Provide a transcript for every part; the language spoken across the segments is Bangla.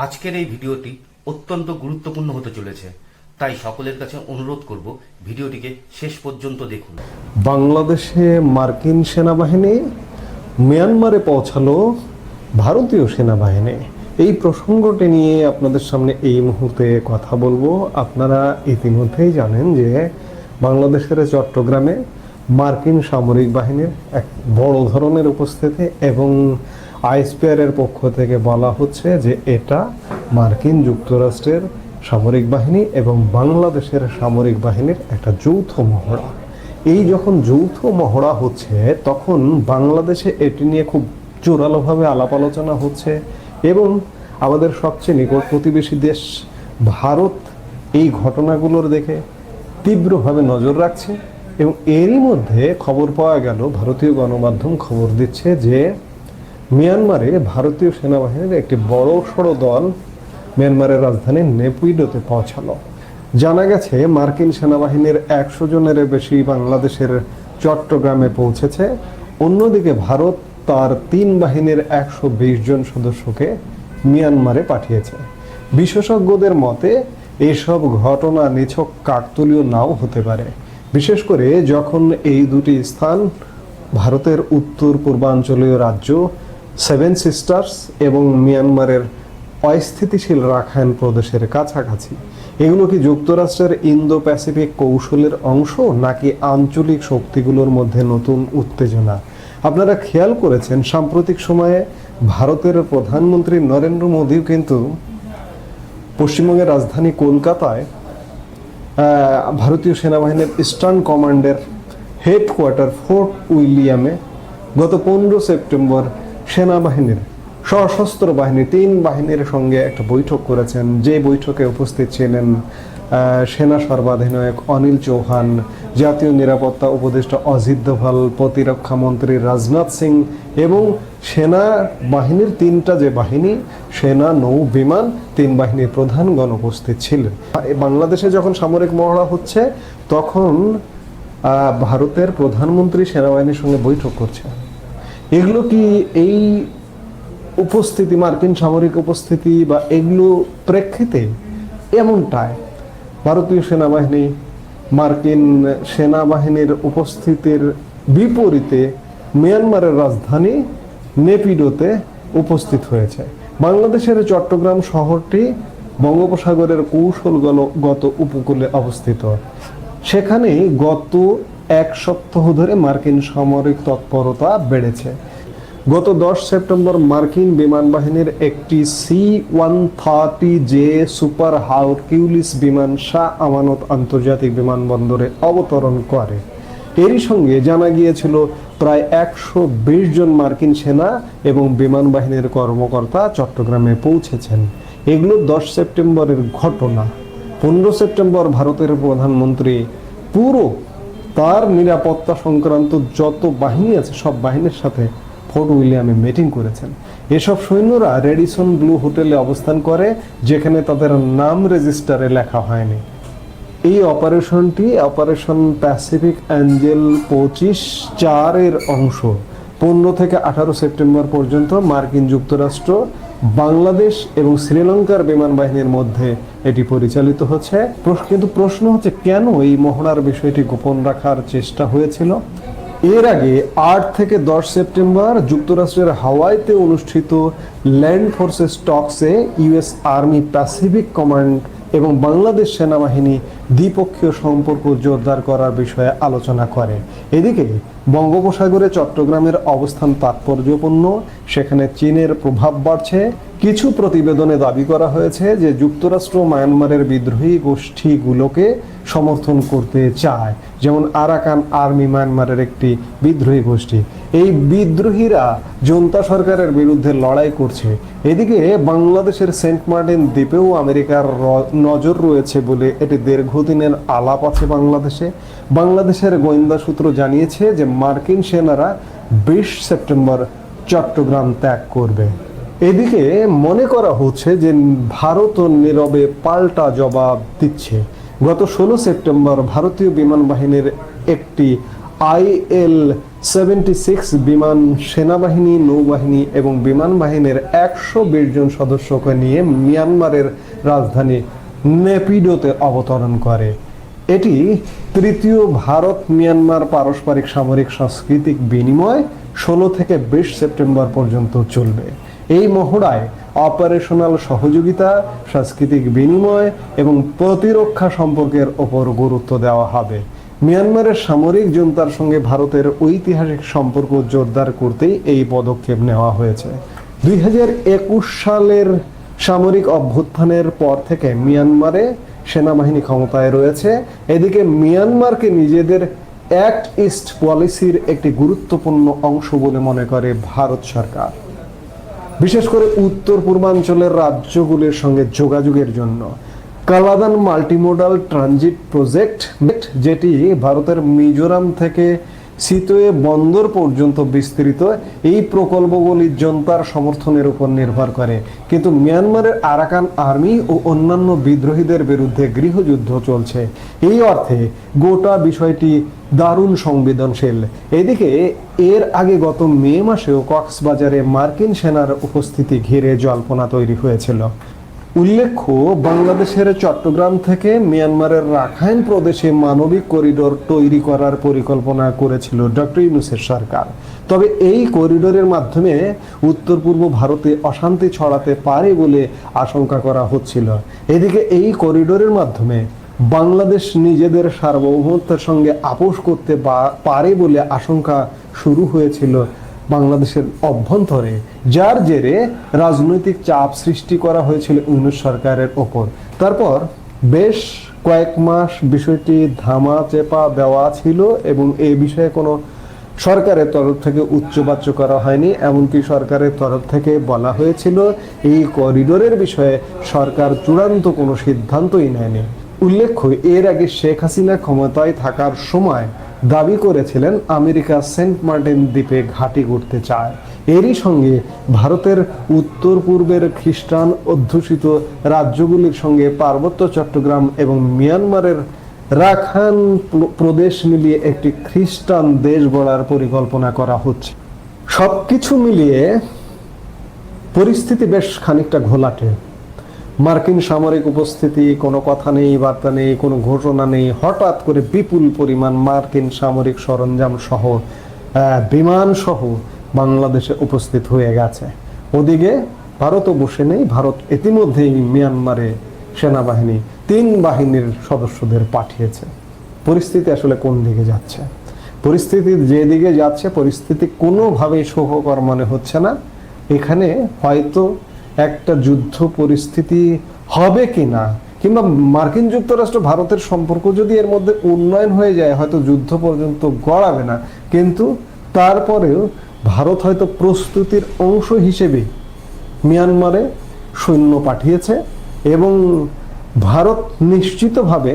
আজকের এই ভিডিওটি অত্যন্ত গুরুত্বপূর্ণ হতে চলেছে, তাই সকলের কাছে অনুরোধ করব ভিডিওটিকে শেষ পর্যন্ত দেখুন। বাংলাদেশে মার্কিন সেনাবাহিনী মিয়ানমারে পৌঁছালো ভারতীয় সেনাবাহিনী, এই প্রসঙ্গটি নিয়ে আপনাদের সামনে এই মুহূর্তে কথা বলবো। আপনারা ইতিমধ্যেই জানেন যে বাংলাদেশের চট্টগ্রামে মার্কিন সামরিক বাহিনীর এক বড় ধরনের উপস্থিতি এবং আইএসপিআরের পক্ষ থেকে বলা হচ্ছে যে এটা মার্কিন যুক্তরাষ্ট্রের সামরিক বাহিনী এবং বাংলাদেশের সামরিক বাহিনীর একটা যৌথ মহড়া। এই যখন যৌথ মহড়া হচ্ছে তখন বাংলাদেশে এটি নিয়ে খুব জোরালোভাবে আলাপ আলোচনা হচ্ছে এবং আমাদের সবচেয়ে নিকট প্রতিবেশী দেশ ভারত এই ঘটনাগুলোর দেখে তীব্রভাবে নজর রাখছে এবং এরই মধ্যে খবর পাওয়া গেল, ভারতীয় গণমাধ্যম খবর দিচ্ছে যে মিয়ানমারে ভারতীয় সেনাবাহিনীর একটি বড়সড় দল মিয়ানমারের রাজধানী নেপিডোতে পৌঁছালো। জানা গেছে মার্কিন সেনাবাহিনীর 100 জনের বেশি বাংলাদেশের চট্টগ্রামে পৌঁছেছে। অন্যদিকে ভারত তার 3 বাহিনীর 120 জন সদস্যকে মিয়ানমারে পাঠিয়েছে। বিশেষজ্ঞদের মতে এইসব ঘটনা নিছক কাকতালীয় নাও হতে পারে, বিশেষ করে যখন এই দুটি স্থান ভারতের উত্তর পূর্বাঞ্চলীয় রাজ্য 7 সিস্টার্স এবং মিয়ানমারের অস্থিতিশীল রাখাইন প্রদেশের কাছাকাছি। এগুলো কি যুক্তরাষ্ট্রের ইন্দো প্যাসিফিক কৌশলের অংশ নাকি আঞ্চলিক শক্তিগুলোর মধ্যে নতুন উত্তেজনা? আপনারা খেয়াল করেছেন সাম্প্রতিক সময়ে ভারতের প্রধানমন্ত্রী নরেন্দ্র মোদীও কিন্তু পশ্চিমবঙ্গের রাজধানী কলকাতায় ভারতীয় সেনাবাহিনীর ইস্টার্ন কমান্ডের হেডকোয়ার্টার ফোর্ট উইলিয়ামে গত 15 সেপ্টেম্বর সেনাবাহিনীর সশস্ত্র বাহিনী 3 বাহিনীর সঙ্গে একটা বৈঠক করেছেন। যে বৈঠকে উপস্থিত ছিলেন সেনা সর্বাধিনায়ক অনিল চৌহান, জাতীয় নিরাপত্তা উপদেষ্টা অজিত দোভাল, প্রতিরক্ষা মন্ত্রী রাজনাথ সিং এবং সেনা বাহিনীর 3টা যে বাহিনী সেনা, নৌ, বিমান 3 বাহিনীর প্রধানগণ উপস্থিত ছিলেন। বাংলাদেশে যখন সামরিক মহড়া হচ্ছে তখন ভারতের প্রধানমন্ত্রী সেনাবাহিনীর সঙ্গে বৈঠক করছে। এগুলো কি এই উপস্থিতি, মার্কিন সামরিক উপস্থিতি বা এগুলো প্রেক্ষিতে এমনটাই ভারতীয় সেনাবাহিনী মার্কিন সেনাবাহিনীর উপস্থিতির বিপরীতে মিয়ানমারের রাজধানী নেপিডোতে উপস্থিত হয়েছে। বাংলাদেশের চট্টগ্রাম শহরটি বঙ্গোপসাগরের কৌশলগত উপকূলে অবস্থিত। সেখানে গত 1 সপ্তাহ ধরে মার্কিন সামরিক তৎপরতা বেড়েছে। গত 10 সেপ্টেম্বর মার্কিন বিমান বাহিনীর একটি C-130J সুপার হারকিউলিস বিমান শাহ আমানত আন্তর্জাতিক বিমানবন্দরে অবতরণ করে। এরই সঙ্গে জানা গিয়েছিল প্রায় 120 জন মার্কিন সেনা এবং বিমান বাহিনীর কর্মকর্তা চট্টগ্রামে পৌঁছেছেন। এগুলো 10 সেপ্টেম্বরের ঘটনা। 15 সেপ্টেম্বর ভারতের প্রধানমন্ত্রী পুরো তার নিরাপত্তা সংক্রান্ত যত বাহিনী আছে সব বাহিনীর সাথে ফোর্ট উইলিয়ামে মিটিং করেছেন। এসব সৈন্যরা রেডিসন ব্লু হোটেলে অবস্থান করে, যেখানে তাদের নাম রেজিস্টারে লেখা হয়নি। এই অপারেশনটি অপারেশন প্যাসিফিক অ্যাঞ্জেল 25-4 এর অংশ। 15 থেকে 18 সেপ্টেম্বর পর্যন্ত মার্কিন যুক্তরাষ্ট্র, বাংলাদেশ এবং শ্রীলঙ্কার বিমান বাহিনীর মধ্যে এটি পরিচালিত হচ্ছে। কিন্তু প্রশ্ন হচ্ছে, কেন এই মহড়ার বিষয়টি গোপন রাখার চেষ্টা হয়েছিল? এর আগে 8 থেকে 10 সেপ্টেম্বর যুক্তরাষ্ট্রের হাওয়াইতে অনুষ্ঠিত ল্যান্ড ফোর্সেস টক্সে ইউএস আর্মি প্যাসিফিক কমান্ড এবং বাংলাদেশ সেনাবাহিনী দ্বিপক্ষীয় সম্পর্ক জোরদার করার বিষয়ে আলোচনা করে। এদিকে বঙ্গোপসাগরে চট্টগ্রামের অবস্থান তাৎপর্যপূর্ণ, সেখানে চীনের প্রভাব বাড়ছে। কিছু প্রতিবেদনে দাবি করা হয়েছে যে যুক্তরাষ্ট্র মায়ানমারের বিদ্রোহী গোষ্ঠীগুলোকে সমর্থন করতে চায়, যেমন আরাকান আর্মি মায়ানমারের একটি বিদ্রোহী গোষ্ঠী। এই বিদ্রোহীরা জনতা সরকারের বিরুদ্ধে লড়াই করছে। এদিকে বাংলাদেশের সেন্ট মার্টিন দ্বীপেও আমেরিকার নজর রয়েছে বলে এটি দীর্ঘদিনের আলাপ আছে বাংলাদেশে। বাংলাদেশের গোয়েন্দা সূত্র জানিয়েছে যে মার্কিন সেনারা 20 সেপ্টেম্বর চট্টগ্রাম ত্যাগ করবে। এদিকে মনে করা হচ্ছে যে ভারত নীরবে পাল্টা জবাব দিচ্ছে। গত 16 সেপ্টেম্বর ভারতীয় বিমান বাহিনীর একটি IL 76 বিমান, সেনাবাহিনী, নৌবাহিনী এবং বিমান বাহিনীর 120 জন সদস্যকে নিয়ে মিয়ানমারের রাজধানী নেপিডোতে অবতরণ করে। এটি তৃতীয় ভারত মিয়ানমার পারস্পরিক সামরিক সাংস্কৃতিক বিনিময় 16 থেকে 20 সেপ্টেম্বর পর্যন্ত চলবে। এই মহড়ায় অপারেশনাল সহযোগিতা, সাংস্কৃতিক বিনিময় এবং প্রতিরক্ষা সম্পর্কের ওপর গুরুত্ব দেওয়া হবে। মিয়ানমারের সামরিক জনতার সঙ্গে ভারতের ঐতিহাসিক সম্পর্ক জোরদার করতেই এই পদক্ষেপ নেওয়া হয়েছে। 2021 সালের সামরিক অভ্যুত্থানের পর থেকে মিয়ানমারে সেনাবাহিনী ক্ষমতায় রয়েছে। এদিকে মিয়ানমারকে নিজেদের অ্যাক্ট ইস্ট পলিসির একটি গুরুত্বপূর্ণ অংশ বলে মনে করে ভারত সরকার, বিশেষ করে উত্তর পূর্বাঞ্চলের রাজ্যগুলির সঙ্গে যোগাযোগের জন্য। কালাদান মাল্টিমোডাল ট্রানজিট প্রজেক্ট, যেটি ভারতের মিজোরাম থেকে সিতোয়ে বন্দর পর্যন্ত বিস্তৃত, এই প্রকল্পগুলি জনতার সমর্থনের উপর নির্ভর করে। কিন্তু মিয়ানমারের আরাকান আর্মি ও অন্যান্য বিদ্রোহীদের বিরুদ্ধে গৃহযুদ্ধ চলছে। এই অর্থে গোটা বিষয়টি দারুণ সংবেদনশীল। এদিকে এর আগে গত মে মাসেও কক্সবাজারে মার্কিন সেনার উপস্থিতি ঘিরে জল্পনা তৈরি হয়েছিল। উল্লেখ্য, বাংলাদেশের চট্টগ্রাম থেকে মিয়ানমারের রাখাইন প্রদেশে মানবিক করিডোর তৈরি করার পরিকল্পনা করেছিল ডক্টর ইউনূসের সরকার। তবে এই করিডোরের মাধ্যমে উত্তর পূর্ব ভারতে অশান্তি ছড়াতে পারে বলে আশঙ্কা করা হচ্ছিল। এদিকে এই করিডোরের মাধ্যমে বাংলাদেশ নিজেদের সার্বভৌমত্বের সঙ্গে আপোষ করতে পারে বলে আশঙ্কা শুরু হয়েছিল বাংলাদেশের অভ্যন্তরে, যার জেরে রাজনৈতিক চাপ সৃষ্টি করা হয়েছিল ইউনূস সরকারের ওপর। তারপর বেশ কয়েক মাস বিষয়টি ধামা চেপা দেওয়া ছিল এবং এই বিষয়ে কোনো সরকারের তরফ থেকে উচ্চবাচ্য করা হয়নি। এমনকি সরকারের তরফ থেকে বলা হয়েছিল এই করিডোরের বিষয়ে সরকার চূড়ান্ত কোনো সিদ্ধান্তই নেয়নি। উল্লেখ্য, এর আগে শেখ হাসিনা ক্ষমতায় থাকার সময় দাবি করেছিলেন আমেরিকা সেন্ট মার্টিন দ্বীপে ঘাঁটি করতে চায়। এরই সঙ্গে ভারতের উত্তর পূর্বের খ্রিস্টান অধ্যুষিত রাজ্যগুলির সঙ্গে পার্বত্য চট্টগ্রাম এবং মিয়ানমারের রাখাইন প্রদেশ মিলিয়ে একটি খ্রিস্টান দেশ গড়ার পরিকল্পনা করা হচ্ছে। সবকিছু মিলিয়ে পরিস্থিতি বেশ খানিকটা ঘোলাটে। মার্কিন সামরিক উপস্থিতি, কোনো কথা নেই, বার্তা নেই, কোনো ঘোষণা নেই। হঠাৎ করে বিপুল পরিমাণ মার্কিন সামরিক সরঞ্জাম সহ বিমান সহ বাংলাদেশে উপস্থিত হয়ে গেছে। ওদিকে ভারতও বসে নেই। ভারত ইতিমধ্যেই মিয়ানমারে সেনাবাহিনী 3 বাহিনীর সদস্যদের পাঠিয়েছে। পরিস্থিতি আসলে কোন দিকে যাচ্ছে? পরিস্থিতি যেদিকে যাচ্ছে, পরিস্থিতি কোনোভাবেই সুখকর মনে হচ্ছে না। এখানে হয়তো একটা যুদ্ধ পরিস্থিতি হবে কিনা, কিংবা মার্কিন যুক্তরাষ্ট্র ভারতের সম্পর্ক যদি এর মধ্যে উন্নয়ন হয়ে যায়, হয়তো যুদ্ধ পর্যন্ত গড়াবে না। কিন্তু তারপরেও ভারত হয়তো প্রস্তুতির অংশ হিসেবে মিয়ানমারে সৈন্য পাঠিয়েছে এবং ভারত নিশ্চিতভাবে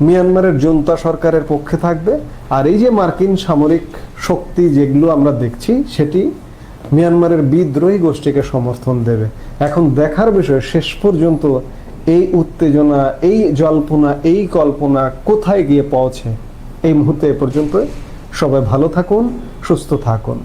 মিয়ানমারের জনতা সরকারের পক্ষে থাকবে। আর এই যে মার্কিন সামরিক শক্তি যেগুলো আমরা দেখছি, সেটি মিয়ানমারের বিদ্রোহী গোষ্ঠীকে সমর্থন দেবে। এখন দেখার বিষয় শেষ পর্যন্ত এই উত্তেজনা, এই জল্পনা, এই কল্পনা কোথায় গিয়ে পৌঁছে। এই মুহূর্তে এ পর্যন্ত। সবাই ভালো থাকুন, সুস্থ থাকুন।